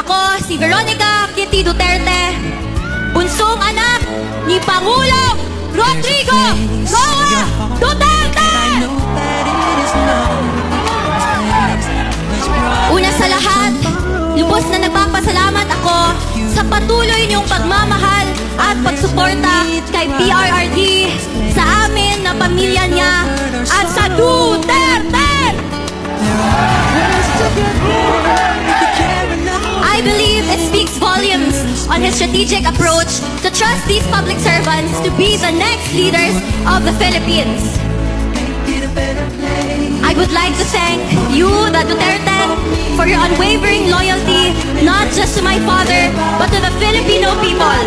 Ako si Veronica Kitty Duterte, bunsong anak ni Pangulo Rodrigo Roa Duterte! Una sa lahat, lubos na nagpapasalamat ako sa patuloy niyong pagmamahal at pagsuporta kay PRRD, sa amin na pamilya niya at sa Duterte! I believe it speaks volumes on his strategic approach to trust these public servants to be the next leaders of the Philippines. I would like to thank you, the Duterte, for your unwavering loyalty, not just to my father, but to the Filipino people.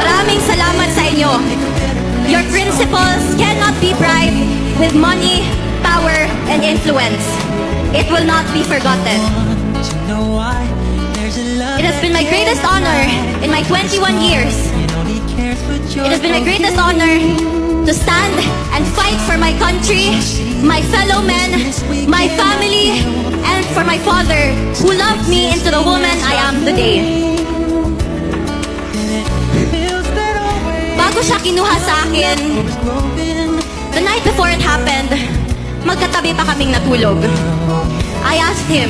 Maraming salamat sa inyo. Your principles cannot be bribed with money, power, and influence. It will not be forgotten. It has been my greatest honor in my 21 years. It has been my greatest honor to stand and fight for my country, my fellow men, my family, and for my father who loved me into the woman I am today. Bago siya kinuha sa akin, the night before it happened, magkatabi pa kaming natulog. I asked him,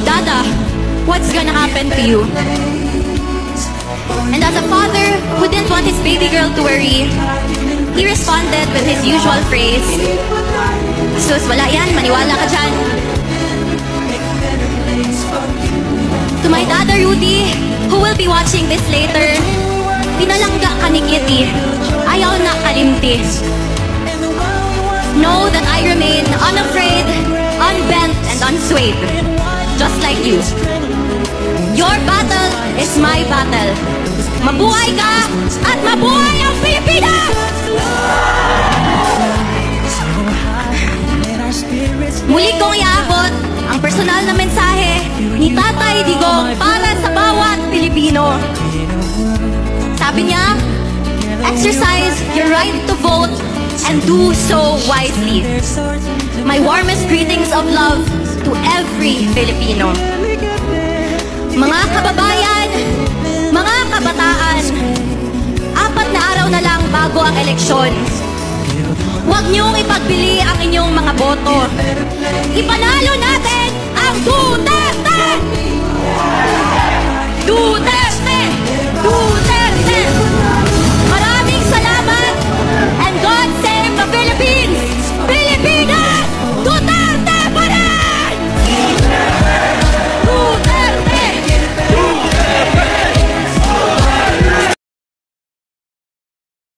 Dada, what's gonna happen to you? And as a father who didn't want his baby girl to worry, he responded with his usual phrase, Sus, wala yan, maniwala ka dyan. To my Dada Rudy, who will be watching this later, pinalangga ka ni Kitty, ayaw na kalimti. Know that I remain unafraid, unbent, and unswayed, just like you. Your battle is my battle. Mabuhay ka at mabuhay ang Pilipinas! Muli kong iaabot ang personal na mensahe ni Tatay Digong para sa bawat Pilipino. Sabi niya, exercise your right to vote and do so wisely. My warmest greetings of love to every Filipino. Mga kababayan, mga kabataan, 4 na araw na lang bago ang eleksyon. Huwag niyong ipagbili ang inyong mga boto. Ipanalo natin ang Duterte!